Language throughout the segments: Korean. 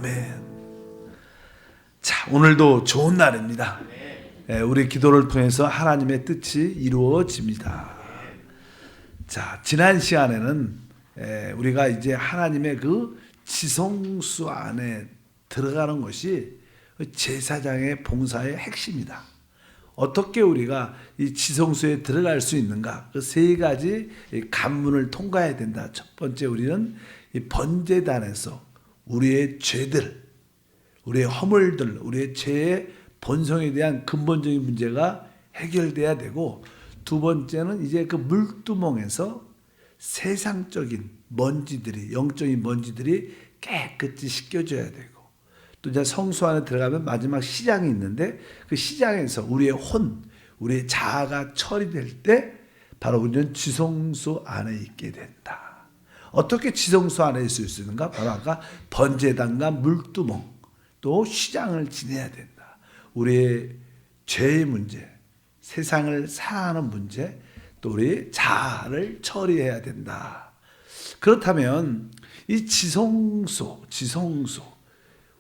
아멘. 자, 오늘도 좋은 날입니다. 우리 기도를 통해서 하나님의 뜻이 이루어집니다. 자, 지난 시간에는 우리가 이제 하나님의 그 지성소 안에 들어가는 것이 제사장의 봉사의 핵심이다. 어떻게 우리가 이 지성소에 들어갈 수 있는가? 그 세 가지 관문을 통과해야 된다. 첫 번째, 우리는 이 번제단에서 우리의 죄들, 우리의 허물들, 우리의 죄의 본성에 대한 근본적인 문제가 해결돼야 되고, 두 번째는 이제 그 물두멍에서 세상적인 먼지들이, 영적인 먼지들이 깨끗이 씻겨져야 되고, 또 이제 성소 안에 들어가면 마지막 시장이 있는데, 그 시장에서 우리의 혼, 우리의 자아가 처리될 때 바로 우리는 지성소 안에 있게 된다. 어떻게 지성소 안에 있을 수 있는가? 바로 아까 번제단과 물두멍, 또 시장을 지내야 된다. 우리의 죄의 문제, 세상을 사랑하는 문제, 또 우리 자아를 처리해야 된다. 그렇다면 이 지성소,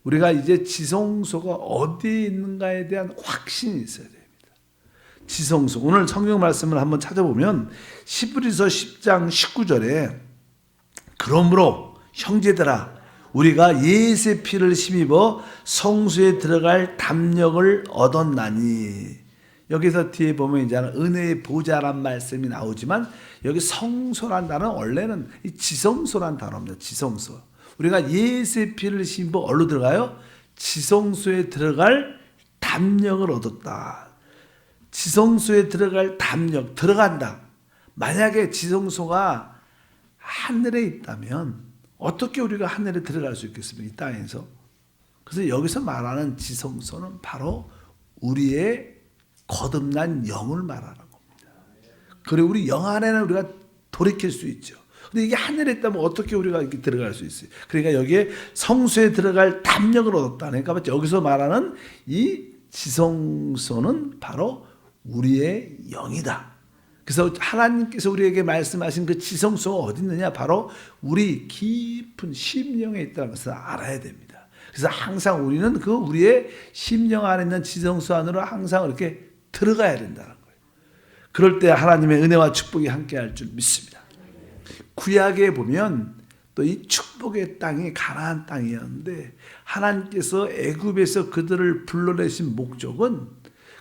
우리가 이제 지성소가 어디에 있는가에 대한 확신이 있어야 됩니다. 지성소, 오늘 성경 말씀을 한번 찾아보면 히브리서 10장 19절에 그러므로 형제들아 우리가 예수의 피를 힘입어 성소에 들어갈 담력을 얻었나니, 여기서 뒤에 보면 이제 은혜의 보좌란 말씀이 나오지만 여기 성소란 단어는 원래는 이 지성소란 단어입니다. 지성소. 우리가 예수의 피를 힘입어 어디로 들어가요? 지성소에 들어갈 담력을 얻었다. 지성소에 들어갈 담력, 들어간다. 만약에 지성소가 하늘에 있다면 어떻게 우리가 하늘에 들어갈 수 있겠습니까? 이 땅에서. 그래서 여기서 말하는 지성소는 바로 우리의 거듭난 영을 말하는 겁니다. 그리고 우리 영 안에는 우리가 돌이킬 수 있죠. 근데 이게 하늘에 있다면 어떻게 우리가 이렇게 들어갈 수 있어요? 그러니까 여기에 성소에 들어갈 담력을 얻었다. 그러니까 여기서 말하는 이 지성소는 바로 우리의 영이다. 그래서 하나님께서 우리에게 말씀하신 그 지성소가 어디 있느냐? 바로 우리 깊은 심령에 있다는 것을 알아야 됩니다. 그래서 항상 우리는 그 우리의 심령 안에 있는 지성소 안으로 항상 이렇게 들어가야 된다는 거예요. 그럴 때 하나님의 은혜와 축복이 함께 할 줄 믿습니다. 구약에 보면 또 이 축복의 땅이 가나안 땅이었는데, 하나님께서 애굽에서 그들을 불러내신 목적은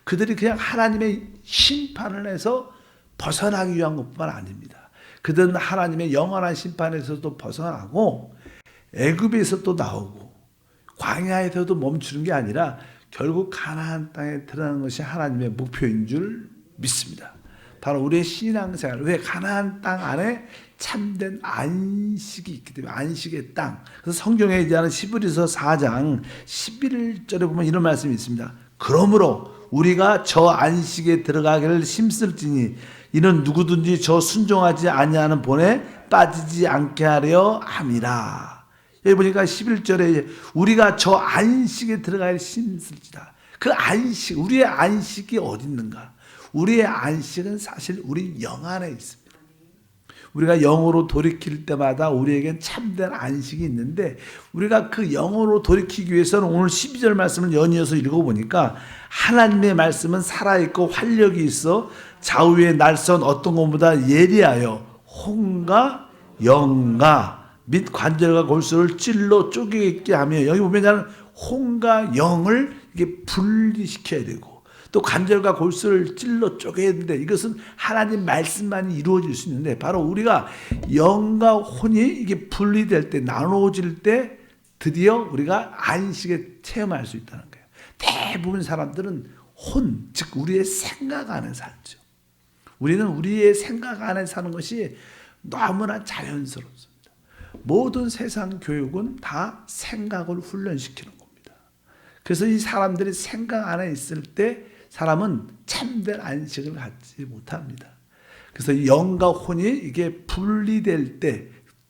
그들이 그냥 하나님의 심판을 해서 벗어나기 위한 것뿐만 아닙니다. 그들은 하나님의 영원한 심판에서도 벗어나고 애굽에서 또 나오고 광야에서도 멈추는 게 아니라 결국 가나안 땅에 들어가는 것이 하나님의 목표인 줄 믿습니다. 바로 우리의 신앙생활, 왜 가나안 땅 안에 참된 안식이 있기 때문에, 안식의 땅. 그래서 성경에 얘기하는 히브리서 4장 11절에 보면 이런 말씀이 있습니다. 그러므로 우리가 저 안식에 들어가기를 힘쓸지니 이는 누구든지 저 순종하지 아니하는 본에 빠지지 않게 하려 함이라. 여기 보니까 11절에 우리가 저 안식에 들어가기를 힘쓸지다. 그 안식, 우리의 안식이 어디 있는가? 우리의 안식은 사실 우리 영 안에 있습니다. 우리가 영으로 돌이킬 때마다 우리에겐 참된 안식이 있는데, 우리가 그 영으로 돌이키기 위해서는 오늘 12절 말씀을 연이어서 읽어보니까 하나님의 말씀은 살아있고 활력이 있어 좌우의 날선 어떤 것보다 예리하여 혼과 영과 및 관절과 골수를 찔러 쪼개게 하며, 여기 보면 혼과 영을 이게 분리시켜야 되고 또 관절과 골수를 찔러 쪼개야 되는데, 이것은 하나님 말씀만이 이루어질 수 있는데, 바로 우리가 영과 혼이 이게 분리될 때, 나누어질 때 드디어 우리가 안식에 체험할 수 있다는 거예요. 대부분 사람들은 혼, 즉 우리의 생각 안에 살죠. 우리는 우리의 생각 안에 사는 것이 너무나 자연스럽습니다. 모든 세상 교육은 다 생각을 훈련시키는 겁니다. 그래서 이 사람들이 생각 안에 있을 때 사람은 참된 안식을 갖지 못합니다. 그래서 영과 혼이 이게 분리될 때,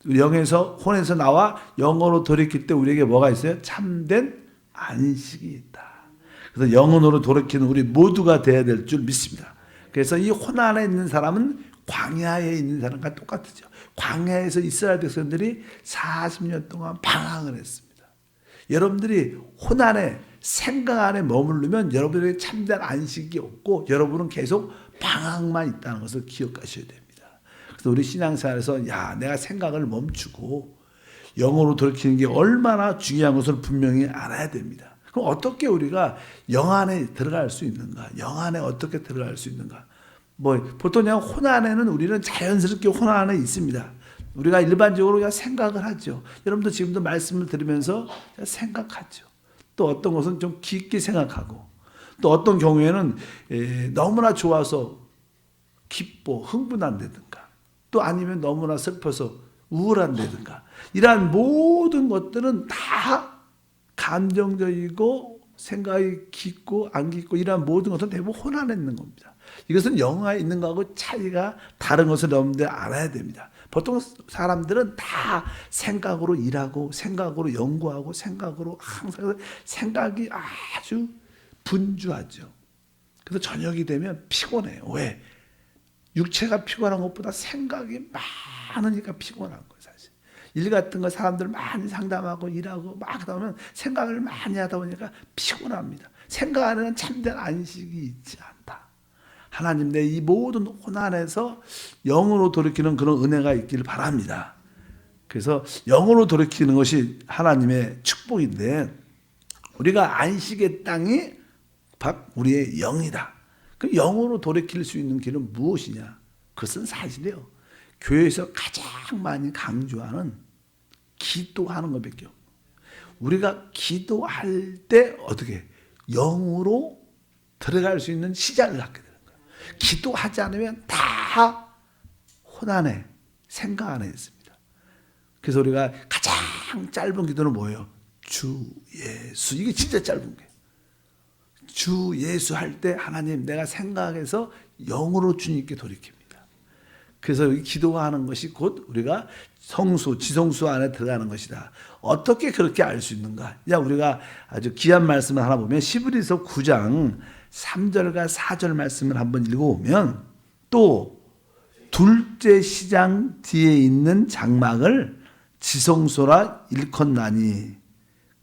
영에서, 혼에서 나와 영으로 돌이킬 때 우리에게 뭐가 있어요? 참된 안식이 있다. 그래서 영혼으로 돌이키는 우리 모두가 되어야 될 줄 믿습니다. 그래서 이 혼 안에 있는 사람은 광야에 있는 사람과 똑같죠. 광야에서 이스라엘 백성들이 40년 동안 방황을 했습니다. 여러분들이 혼안에 생각 안에 머무르면 여러분에게 참된 안식이 없고 여러분은 계속 방황만 있다는 것을 기억하셔야 됩니다. 그래서 우리 신앙생활에서 내가 생각을 멈추고 영으로 돌이키는 게 얼마나 중요한 것을 분명히 알아야 됩니다. 그럼 어떻게 우리가 영 안에 들어갈 수 있는가? 영 안에 어떻게 들어갈 수 있는가? 보통 그냥 혼안에는 우리는 자연스럽게 혼안에 있습니다. 우리가 일반적으로 그냥 생각을 하죠. 여러분도 지금도 말씀을 들으면서 생각하죠. 또 어떤 것은 좀 깊게 생각하고 또 어떤 경우에는 너무나 좋아서 기뻐 흥분한다든가 또 아니면 너무나 슬퍼서 우울한다든가 이러한 모든 것들은 다 감정적이고 생각이 깊고 안 깊고 이러한 모든 것은 대부분 혼안에 있는 겁니다. 이것은 영화에 있는 것하고 차이가 다른 것을 여러분들 알아야 됩니다. 보통 사람들은 다 생각으로 일하고 생각으로 연구하고 생각으로 항상 생각이 아주 분주하죠. 그래서 저녁이 되면 피곤해요. 왜? 육체가 피곤한 것보다 생각이 많으니까 피곤한 거예요, 사실. 일 같은 거 사람들 많이 상담하고 일하고 막 하다 보면 생각을 많이 하다 보니까 피곤합니다. 생각 안에는 참된 안식이 있지 않다. 하나님 내 이 모든 혼안에서 영으로 돌이키는 그런 은혜가 있기를 바랍니다. 그래서 영으로 돌이키는 것이 하나님의 축복인데 우리가 안식의 땅이 우리의 영이다. 그 영으로 돌이킬 수 있는 길은 무엇이냐? 그것은 사실이요. 교회에서 가장 많이 강조하는 기도하는 것밖에 없어요. 우리가 기도할 때 어떻게 영으로 들어갈 수 있는 시작을 갖게 되는 거예요. 기도하지 않으면 다 혼안에 생각 안에 있습니다. 그래서 우리가 가장 짧은 기도는 뭐예요? 주 예수. 이게 진짜 짧은 거예요. 주 예수 할 때 하나님 내가 생각해서 영으로 주님께 돌이킵니다. 그래서 기도하는 것이 곧 우리가 성수, 지성수 안에 들어가는 것이다. 어떻게 그렇게 알 수 있는가? 우리가 아주 귀한 말씀을 하나 보면 히브리서 9장 3절과 4절 말씀을 한번 읽어보면 또 둘째 시장 뒤에 있는 장막을 지성소라 일컫나니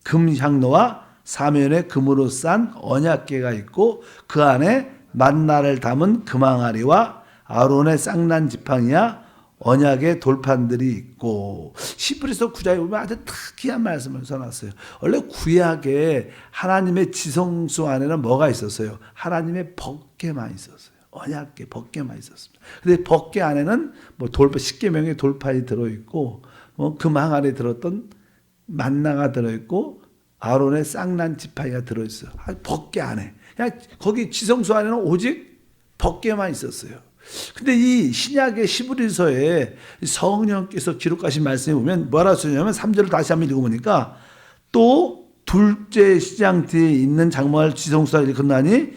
금향로와 사면에 금으로 싼 언약궤가 있고 그 안에 만나를 담은 금항아리와 아론의 쌍난 지팡이와 언약의 돌판들이 있고 히브리서 9장에 보면 아주 특이한 말씀을 써놨어요. 원래 구약에 하나님의 지성소 안에는 뭐가 있었어요? 하나님의 법궤만 있었어요. 언약궤 법궤만 있었습니다. 근데 법궤 안에는 돌판 10계명의 돌판이 들어있고 금항아리 들었던 만나가 들어있고 아론의 쌍난 지팡이가 들어있어요. 법궤 안에. 거기 지성소 안에는 오직 법궤만 있었어요. 근데 이 신약의 히브리서에 성령께서 기록하신 말씀에 보면 뭐라 쓰냐면 3절을 다시 한번 읽어보니까 또 둘째 시장 뒤에 있는 장막을 지성소라 일컫나니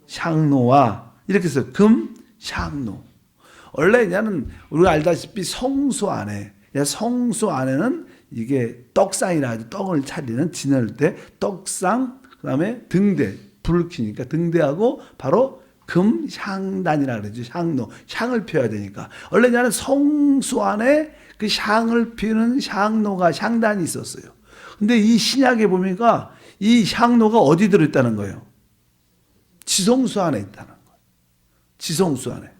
금향로와 이렇게 써요. 금향로. 원래 그냥 우리가 알다시피 성소 안에는 이게 떡상이라 하죠. 떡을 차리는 지낼 때 떡상 그다음에 등대 불을 켜니까 등대하고 바로 금향단이라 그러죠. 향로 향을 피워야 되니까 원래 나는 성소 안에 그 향을 피우는 향로가 향단이 있었어요. 근데 이 신약에 보니까 이 향로가 어디 들어있다는 거예요? 지성소 안에 있다는 거예요. 지성소 안에.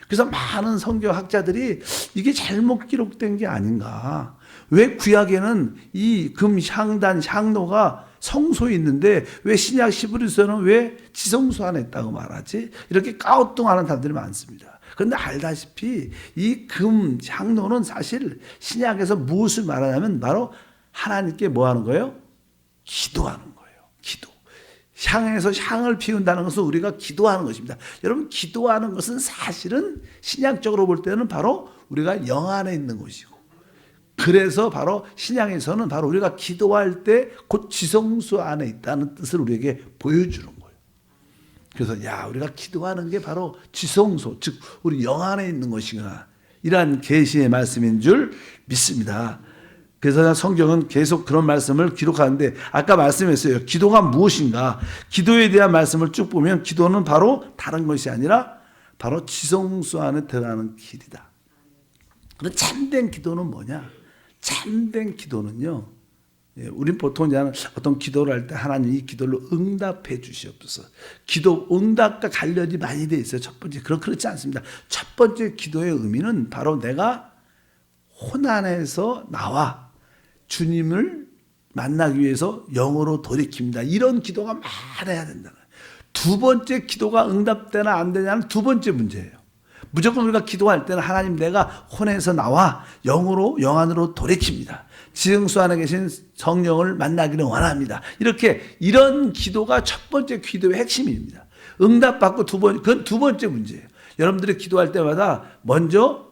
그래서 많은 성경학자들이 이게 잘못 기록된 게 아닌가. 왜 구약에는 이 금향단 향로가 성소에 있는데 왜 신약 히브리서는 왜 지성소 안에 있다고 말하지? 이렇게 까우뚱하는 사람들이 많습니다. 그런데 알다시피 이 금향로는 사실 신약에서 무엇을 말하냐면 바로 하나님께 뭐 하는 거예요? 기도하는 거예요. 기도. 향에서 향을 피운다는 것은 우리가 기도하는 것입니다. 여러분 기도하는 것은 사실은 신약적으로 볼 때는 바로 우리가 영 안에 있는 것이고 그래서 바로 신약에서는 바로 우리가 기도할 때 곧 지성소 안에 있다는 뜻을 우리에게 보여주는 거예요. 그래서 우리가 기도하는 게 바로 지성소 즉 우리 영 안에 있는 것이구나 이러한 계시의 말씀인 줄 믿습니다. 그래서 성경은 계속 그런 말씀을 기록하는데 아까 말씀했어요. 기도가 무엇인가? 기도에 대한 말씀을 쭉 보면 기도는 바로 다른 것이 아니라 바로 지성소 안에 들어가는 길이다. 그런데 참된 기도는 뭐냐? 참된 기도는요. 우린 보통 이제 어떤 기도를 할 때 하나님 이 기도를 응답해 주시옵소서. 기도 응답과 관련이 많이 돼 있어요. 첫 번째 그렇지 않습니다. 첫 번째 기도의 의미는 바로 내가 혼안에서 나와 주님을 만나기 위해서 영으로 돌이킵니다. 이런 기도가 많아야 된다는 거예요. 두 번째 기도가 응답되나 안 되냐는 두 번째 문제예요. 무조건 우리가 기도할 때는 하나님 내가 혼에서 나와 영으로 영안으로 돌이킵니다. 지성소 안에 계신 성령을 만나기를 원합니다. 이런 기도가 첫 번째 기도의 핵심입니다. 응답받고 그건 두 번째 문제예요. 여러분들이 기도할 때마다 먼저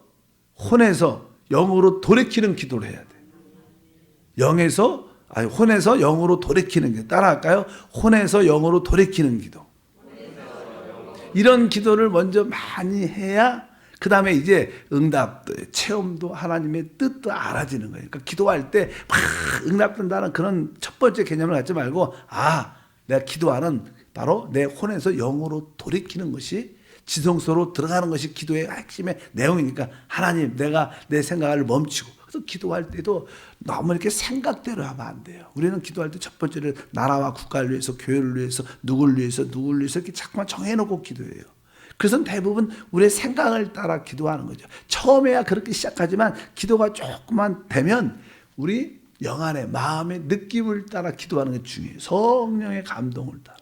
혼에서 영으로 돌이키는 기도를 해야 돼요. 혼에서 영으로 돌이키는 기도. 따라할까요? 혼에서 영으로 돌이키는 기도. 이런 기도를 먼저 많이 해야 그 다음에 이제 응답도 체험도 하나님의 뜻도 알아지는 거예요. 그러니까 기도할 때 막 응답된다는 그런 첫 번째 개념을 갖지 말고 내가 기도하는 바로 내 혼에서 영으로 돌이키는 것이 지성소로 들어가는 것이 기도의 핵심의 내용이니까 하나님 내가 내 생각을 멈추고 그래서 기도할 때도 너무 이렇게 생각대로 하면 안 돼요. 우리는 기도할 때 첫 번째는 나라와 국가를 위해서 교회를 위해서 누구를 위해서 이렇게 자꾸만 정해놓고 기도해요. 그래서 대부분 우리의 생각을 따라 기도하는 거죠. 처음에야 그렇게 시작하지만 기도가 조금만 되면 우리 영안의 마음의 느낌을 따라 기도하는 게 중요해요. 성령의 감동을 따라.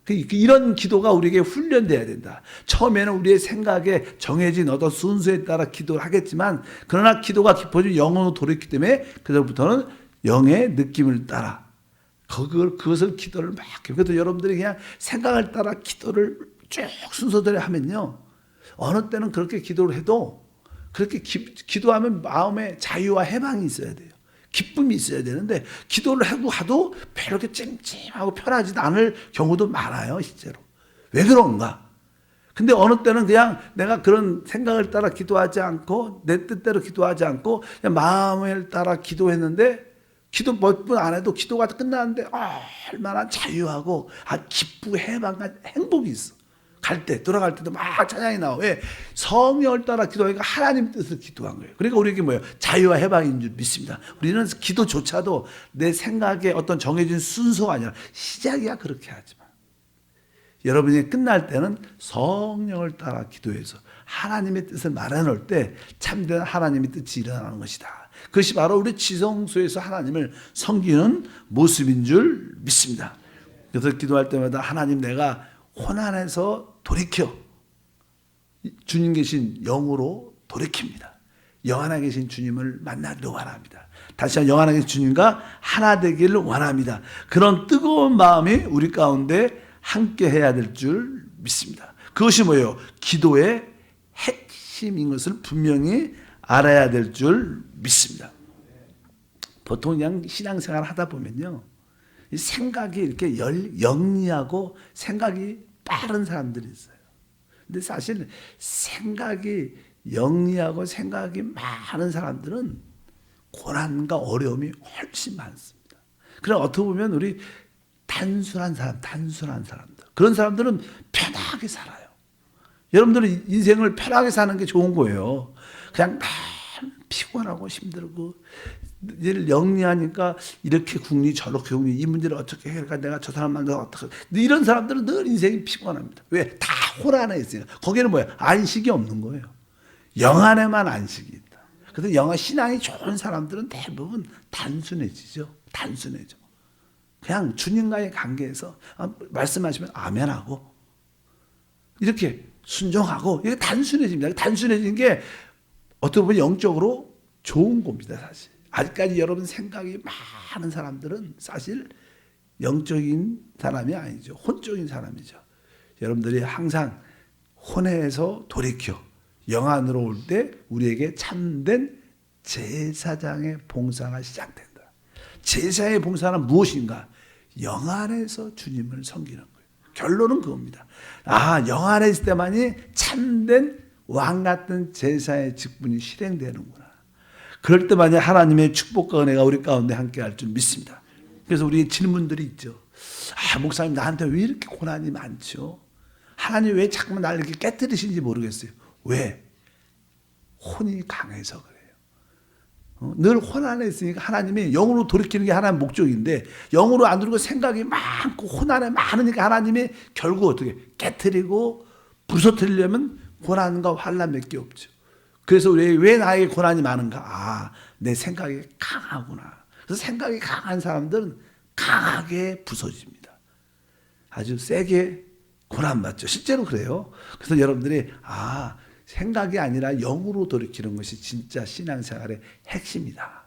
이런 기도가 우리에게 훈련돼야 된다. 처음에는 우리의 생각에 정해진 어떤 순서에 따라 기도를 하겠지만 그러나 기도가 깊어지면 영으로 돌이키기 때문에 그때부터는 영의 느낌을 따라 그것을 기도를 막 해요. 그래서 여러분들이 그냥 생각을 따라 기도를 쭉 순서대로 하면요. 어느 때는 그렇게 기도를 해도 그렇게 기도하면 마음에 자유와 해방이 있어야 돼요. 기쁨이 있어야 되는데 기도를 하도 별로 이렇게 찜찜하고 편하지도 않을 경우도 많아요. 실제로. 왜 그런가? 근데 어느 때는 그냥 내가 그런 생각을 따라 기도하지 않고 내 뜻대로 기도하지 않고 그냥 마음을 따라 기도했는데 기도 몇 분 안 해도 기도가 끝나는데 얼마나 자유하고 기쁘고 해방한 행복이 있어. 돌아갈 때도 막 찬양이 나와. 왜? 성령을 따라 기도하니까 하나님 뜻을 기도한 거예요. 그러니까 우리에게 뭐예요? 자유와 해방인 줄 믿습니다. 우리는 기도조차도 내 생각에 어떤 정해진 순서가 아니라 시작이야 그렇게 하지만 여러분이 끝날 때는 성령을 따라 기도해서 하나님의 뜻을 말해놓을 때 참된 하나님의 뜻이 일어나는 것이다. 그것이 바로 우리 지성소에서 하나님을 섬기는 모습인 줄 믿습니다. 그래서 기도할 때마다 하나님 내가 혼안에서 돌이켜 주님 계신 영으로 돌이킵니다. 영 안에 계신 주님을 만나기를 원합니다. 다시 한번 영 안에 계신 주님과 하나 되기를 원합니다. 그런 뜨거운 마음이 우리 가운데 함께 해야 될 줄 믿습니다. 그것이 뭐예요? 기도의 핵심인 것을 분명히 알아야 될 줄 믿습니다. 보통 그냥 신앙생활 하다 보면요. 생각이 이렇게 영리하고 생각이 빠른 사람들이 있어요. 근데 사실 생각이 영리하고 생각이 많은 사람들은 고난과 어려움이 훨씬 많습니다. 그럼 어떻게 보면 우리 단순한 사람들. 그런 사람들은 편하게 살아요. 여러분들은 인생을 편하게 사는 게 좋은 거예요. 그냥 피곤하고 힘들고 얘를 영리하니까 이렇게 궁리 저렇게 궁리 이 문제를 어떻게 해결할까 내가 저 사람 만나서 어떻게 이런 사람들은 늘 인생이 피곤합니다. 왜? 다 혼란에 있으니까. 거기는 뭐예요? 안식이 없는 거예요. 영 안에만 안식이 있다. 그래서 신앙이 좋은 사람들은 대부분 단순해져. 그냥 주님과의 관계에서 말씀하시면 아멘하고 이렇게 순종하고 이게 단순해집니다. 단순해지는 게 어떻게 보면 영적으로 좋은 겁니다. 사실. 아직까지 여러분 생각이 많은 사람들은 사실 영적인 사람이 아니죠. 혼적인 사람이죠. 여러분들이 항상 혼에서 돌이켜 영 안으로 올 때 우리에게 참된 제사장의 봉사가 시작된다. 제사의 봉사는 무엇인가? 영 안에서 주님을 섬기는 거예요. 결론은 그겁니다. 영 안에 있을 때만이 참된 왕 같은 제사의 직분이 실행되는구나. 그럴 때만이 하나님의 축복과 은혜가 우리 가운데 함께할 줄 믿습니다. 그래서 우리의 질문들이 있죠. 목사님 나한테 왜 이렇게 고난이 많죠? 하나님 왜 자꾸만 나를 이렇게 깨뜨리시는지 모르겠어요. 왜? 혼이 강해서 그래요. 늘 혼란에 있으니까 하나님이 영으로 돌이키는 게 하나님의 목적인데 영으로 안 돌이고 생각이 많고 혼란에 많으니까 하나님이 결국 어떻게 깨트리고 부서뜨리려면 고난과 환난밖에 없죠. 그래서 왜 나에게 고난이 많은가? 아, 내 생각이 강하구나. 그래서 생각이 강한 사람들은 강하게 부서집니다. 아주 세게 고난받죠. 실제로 그래요. 그래서 여러분들이 생각이 아니라 영으로 돌이키는 것이 진짜 신앙생활의 핵심이다.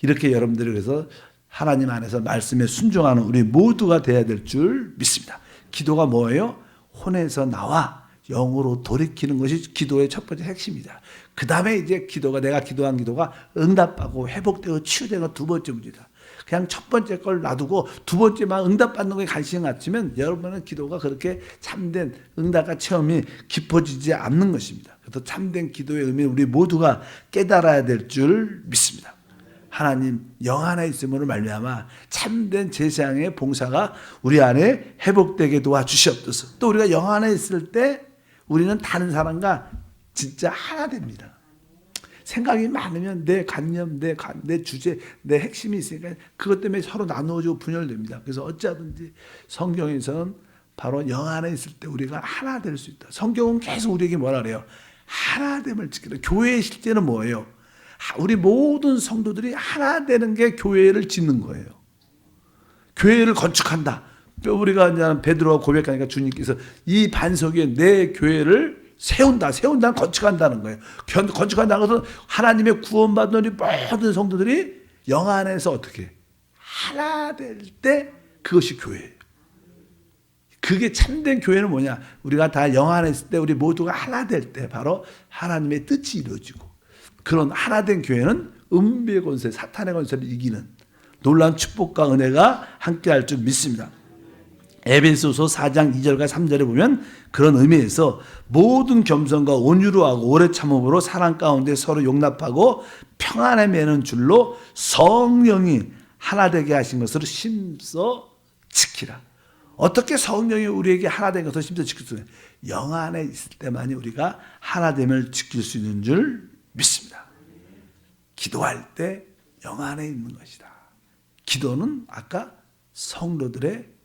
이렇게 여러분들이 그래서 하나님 안에서 말씀에 순종하는 우리 모두가 돼야 될 줄 믿습니다. 기도가 뭐예요? 혼에서 나와 영으로 돌이키는 것이 기도의 첫 번째 핵심이다. 그 다음에 이제 내가 기도한 기도가 응답하고 회복되고 치유되는 건 두 번째 문제다. 그냥 첫 번째 걸 놔두고 두 번째만 응답받는 거에 관심을 갖추면 여러분은 기도가 그렇게 참된 응답과 체험이 깊어지지 않는 것입니다. 그래서 참된 기도의 의미는 우리 모두가 깨달아야 될 줄 믿습니다. 하나님 영 안에 있음으로 말미암아 참된 제사장의 봉사가 우리 안에 회복되게 도와주시옵소서. 또 우리가 영 안에 있을 때 우리는 다른 사람과 진짜 하나 됩니다. 생각이 많으면 내 관념, 내 주제, 내 핵심이 있으니까 그것 때문에 서로 나누어지고 분열됩니다. 그래서 어찌하든지 성경에서는 바로 영 안에 있을 때 우리가 하나 될 수 있다. 성경은 계속 우리에게 뭐라 그래요? 하나됨을 지키라. 교회의 실제는 뭐예요? 우리 모든 성도들이 하나 되는 게 교회를 짓는 거예요. 교회를 건축한다. 우리가 이제 베드로가 고백하니까 주님께서 이 반석에 내 교회를 세운다는 건축한다는 거예요. 건축한다는 것은 하나님의 구원받은 우리 모든 성도들이 영 안에서 어떻게 하나 될 때 그것이 교회예요. 그게 참된 교회는 뭐냐? 우리가 다 영 안에 있을 때 우리 모두가 하나 될 때 바로 하나님의 뜻이 이루어지고 그런 하나 된 교회는 은비의 권세, 사탄의 권세를 이기는 놀라운 축복과 은혜가 함께할 줄 믿습니다. 에베소서 4장 2절과 3절에 보면 그런 의미에서 모든 겸손과 온유로 하고 오래 참음으로 사랑 가운데 서로 용납하고 평안에 매는 줄로 성령이 하나 되게 하신 것으로 힘써 지키라. 어떻게 성령이 우리에게 하나 된 것을 힘써 지킬 수 있는? 영 안에 있을 때만이 우리가 하나됨을 지킬 수 있는 줄 믿습니다. 기도할 때 영 안에 있는 것이다. 기도는 아까 성도들의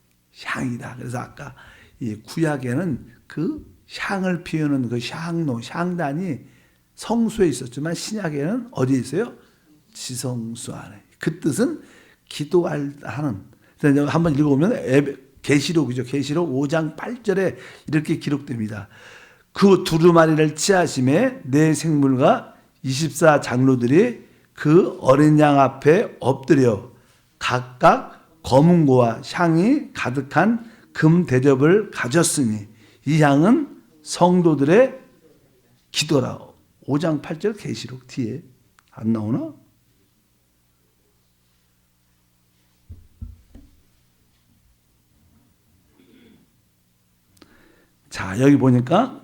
향이다. 그래서 아까 이 구약에는 그 향을 피우는 그 향단이 성소에 있었지만 신약에는 어디에 있어요? 지성소 안에. 그 뜻은 기도하는. 한번 읽어보면 계시록이죠. 계시록 5장 8절에 이렇게 기록됩니다. 그 두루마리를 취하심에 네 생물과 24장로들이 그 어린 양 앞에 엎드려 각각 검은 고와 향이 가득한 금 대접을 가졌으니 이 향은 성도들의 기도라. 5장 8절 계시록 뒤에 안 나오나? 자, 여기 보니까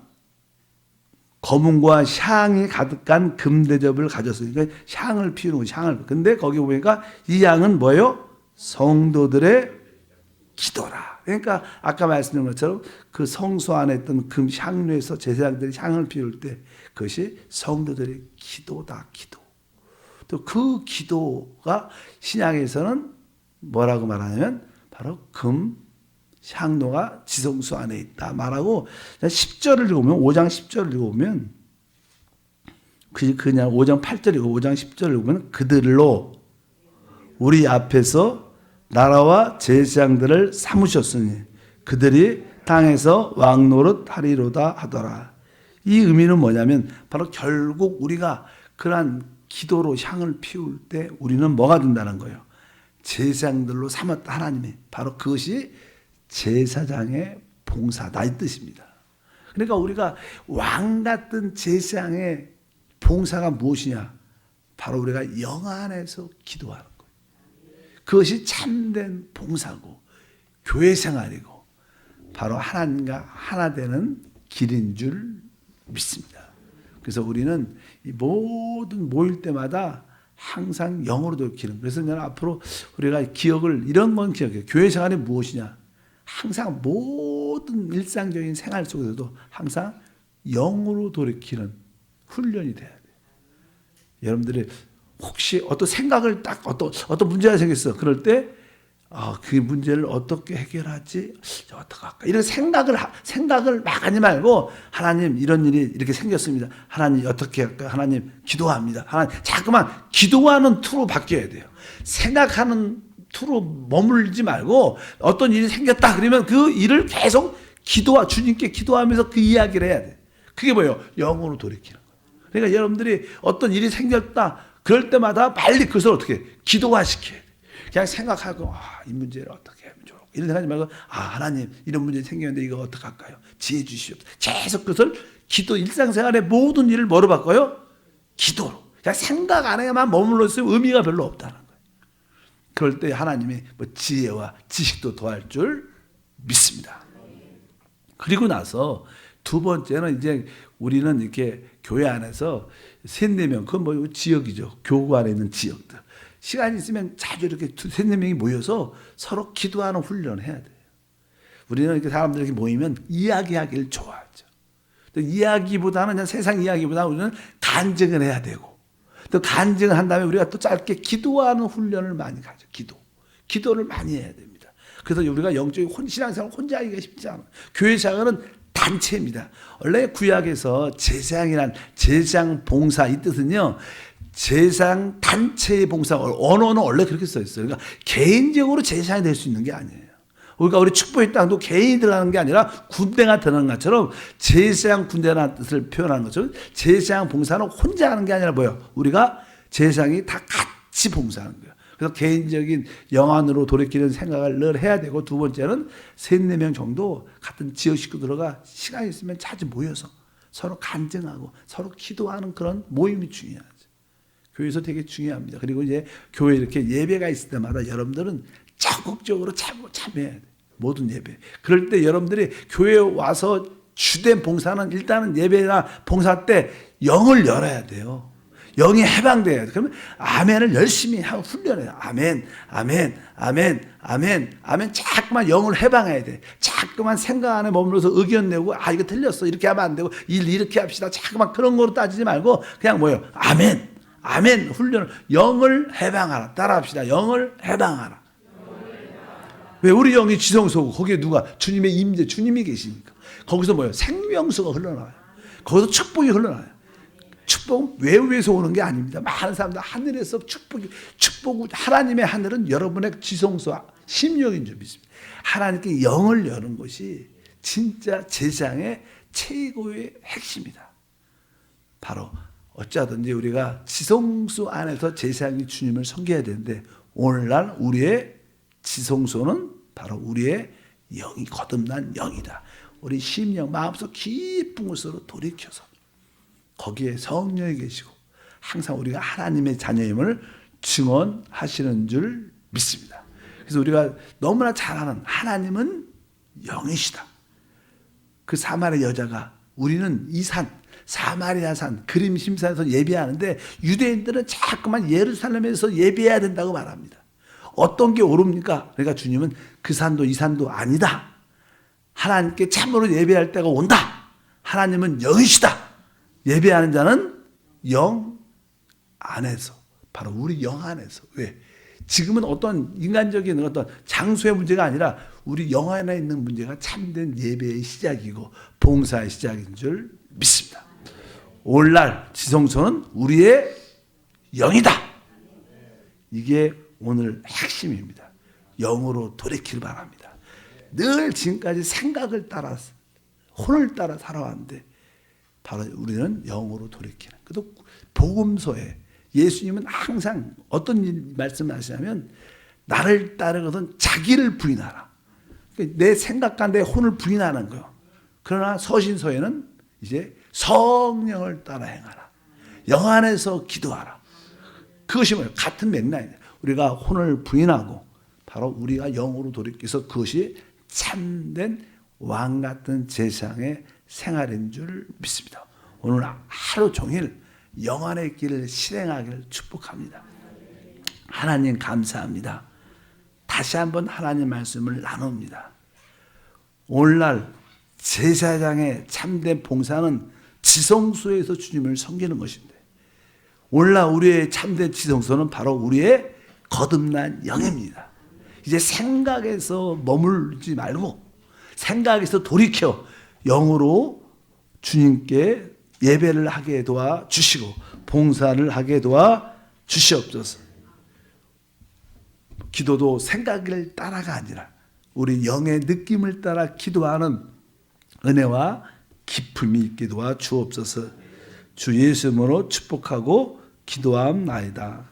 검은과 향이 가득한 금대접을 가졌으니까 향을 피우는 거죠. 향을. 근데 거기 보니까 이 향은 뭐예요? 성도들의 기도라. 그러니까 아까 말씀드린 것처럼 그 성소 안에 있던 금 향료에서 제사장들이 향을 피울 때 그것이 성도들의 기도다. 기도. 또 그 기도가 신약에서는 뭐라고 말하냐면 바로 금 향로가 지성소 안에 있다 말하고 10절을 읽어보면 5장 10절을 읽어보면 그냥 5장 8절이고 5장 10절을 읽어보면 그들로 우리 앞에서 나라와 제사장들을 삼으셨으니 그들이 땅에서 왕노릇 하리로다 하더라. 이 의미는 뭐냐면 바로 결국 우리가 그러한 기도로 향을 피울 때 우리는 뭐가 된다는 거예요. 제사장들로 삼았다 하나님이. 바로 그것이 제사장의 봉사다 이 뜻입니다. 그러니까 우리가 왕 같은 제사장의 봉사가 무엇이냐? 바로 우리가 영 안에서 기도하는 거예요. 그것이 참된 봉사고 교회 생활이고 바로 하나님과 하나 되는 길인 줄 믿습니다. 그래서 우리는 이 모든 모일 때마다 항상 영으로 돌이키는. 그래서 저는 앞으로 우리가 기억을 이런 건 기억해요. 교회 생활이 무엇이냐? 항상 모든 일상적인 생활 속에서도 항상 영으로 돌이키는 훈련이 돼야 돼요. 여러분들이 혹시 어떤 생각을 딱 어떤 문제가 생겼어. 그럴 때 그 문제를 어떻게 해결하지? 어떻게 할까? 이런 생각을 막 하지 말고, 하나님, 이런 일이 이렇게 생겼습니다. 하나님, 어떻게 할까? 하나님, 기도합니다. 하나님, 자꾸만 기도하는 투로 바뀌어야 돼요. 생각하는 투로 머물지 말고, 어떤 일이 생겼다. 그러면 그 일을 계속 주님께 기도하면서 그 이야기를 해야 돼. 그게 뭐예요? 영으로 돌이키는 거예요. 그러니까 여러분들이 어떤 일이 생겼다. 그럴 때마다 빨리 그것을 어떻게 기도화시켜야 돼. 그냥 생각하고 이 문제를 어떻게 하면 좋을까 이런 생각하지 말고 하나님 이런 문제 생겼는데 이거 어떻게 할까요? 지혜 주시옵소서. 계속 그것을 일상생활의 모든 일을 뭐로 바꿔요? 기도로. 그냥 생각 안에만 머물러 있으면 의미가 별로 없다는 거예요. 그럴 때 하나님의 지혜와 지식도 더할 줄 믿습니다. 그리고 나서 두 번째는 이제 우리는 이렇게 교회 안에서 3-4명, 그건 지역이죠. 교구 안에 있는 지역들. 시간이 있으면 자주 이렇게 3-4명이 모여서 서로 기도하는 훈련을 해야 돼요. 우리는 이렇게 사람들이 이렇게 모이면 이야기하기를 좋아하죠. 이야기보다는 그냥 세상 이야기보다는 우리는 간증을 해야 되고, 또 간증을 한 다음에 우리가 또 짧게 기도하는 훈련을 많이 가죠. 기도를 많이 해야 됩니다. 그래서 우리가 영적인 신앙생활 혼자 하기가 쉽지 않아요. 교회 생활은 단체입니다. 원래 구약에서 제사장 봉사, 이 뜻은요, 제사장 단체의 봉사, 언어는 원래 그렇게 써 있어요. 그러니까 개인적으로 제사장이 될 수 있는 게 아니에요. 그러니까 우리 축복의 땅도 개인이 들어가는 게 아니라 군대가 들어가는 것처럼, 제사장 군대라는 뜻을 표현하는 것처럼 제사장 봉사는 혼자 하는 게 아니라 뭐예요? 우리가 제사장이 다 같이 봉사하는 거예요. 그래서 개인적인 영안으로 돌이키는 생각을 늘 해야 되고, 두 번째는 3-4명 정도 같은 지역 식구들과 시간이 있으면 자주 모여서 서로 간증하고 서로 기도하는 그런 모임이 중요하죠. 교회에서 되게 중요합니다. 그리고 이제 교회 이렇게 예배가 있을 때마다 여러분들은 적극적으로 참여해야 돼요. 모든 예배. 그럴 때 여러분들이 교회에 와서 주된 봉사는 일단은 예배나 봉사 때 영을 열어야 돼요. 영이 해방돼야 돼. 그러면 아멘을 열심히 하고 훈련해요. 아멘, 아멘, 아멘, 아멘, 아멘. 자꾸만 영을 해방해야 돼. 자꾸만 생각 안에 머물러서 의견 내고, 이거 틀렸어. 이렇게 하면 안 되고, 이렇게 합시다. 자꾸만 그런 거로 따지지 말고, 그냥 뭐예요? 아멘, 아멘 훈련을, 영을 해방하라. 따라합시다. 영을 해방하라. 왜? 우리 영이 지성소고, 거기에 누가? 주님의 임재, 주님이 계시니까. 거기서 뭐예요? 생명수가 흘러나와요. 거기서 축복이 흘러나와요. 축복은 외부에서 오는 게 아닙니다. 많은 사람들 하늘에서 축복, 하나님의 하늘은 여러분의 지성소, 심령인 줄 믿습니다. 하나님께 영을 여는 것이 진짜 제사장의 최고의 핵심이다. 바로 어쩌든지 우리가 지성소 안에서 제사장이 주님을 섬겨야 되는데, 오늘날 우리의 지성소는 바로 우리의 영이 거듭난 영이다. 우리 심령, 마음속 깊은 곳으로 돌이켜서 거기에 성령이 계시고 항상 우리가 하나님의 자녀임을 증언하시는 줄 믿습니다. 그래서 우리가 너무나 잘 아는 하나님은 영이시다. 그 사마리아 여자가, 우리는 이 산, 사마리아 산, 그림 심산에서 예배하는데, 유대인들은 자꾸만 예루살렘에서 예배해야 된다고 말합니다. 어떤 게 옳습니까? 그러니까 주님은 그 산도 이 산도 아니다. 하나님께 참으로 예배할 때가 온다. 하나님은 영이시다. 예배하는 자는 영 안에서, 바로 우리 영 안에서. 왜? 지금은 어떤 인간적인 어떤 장소의 문제가 아니라 우리 영 안에 있는 문제가 참된 예배의 시작이고 봉사의 시작인 줄 믿습니다. 오늘날 지성소는 우리의 영이다. 이게 오늘 핵심입니다. 영으로 돌이키길 바랍니다. 늘 지금까지 생각을 따라서, 혼을 따라 살아왔는데, 바로 우리는 영으로 돌이키는. 그래도 복음서에 예수님은 항상 어떤 말씀을 하시냐면, 나를 따르거든 자기를 부인하라. 내 생각과 내 혼을 부인하는 거예요. 그러나 서신서에는 이제 성령을 따라 행하라. 영 안에서 기도하라. 그것이 뭐예요? 같은 맥락이에요. 우리가 혼을 부인하고 바로 우리가 영으로 돌이켜서 그것이 참된 왕 같은 제사장의 생활인 줄 믿습니다. 오늘 하루 종일 영 안의 길을 실행하기를 축복합니다. 하나님 감사합니다. 다시 한번 하나님 말씀을 나눕니다. 오늘날 제사장의 참된 봉사는 지성소에서 주님을 섬기는 것인데, 오늘날 우리의 참된 지성소는 바로 우리의 거듭난 영입니다. 이제 생각에서 머물지 말고 생각에서 돌이켜 영으로 주님께 예배를 하게 도와 주시고 봉사를 하게 도와 주시옵소서. 기도도 생각을 따라가 아니라 우리 영의 느낌을 따라 기도하는 은혜와 기쁨이 있게 도와 주옵소서. 주 예수 이름으로 축복하고 기도함나이다.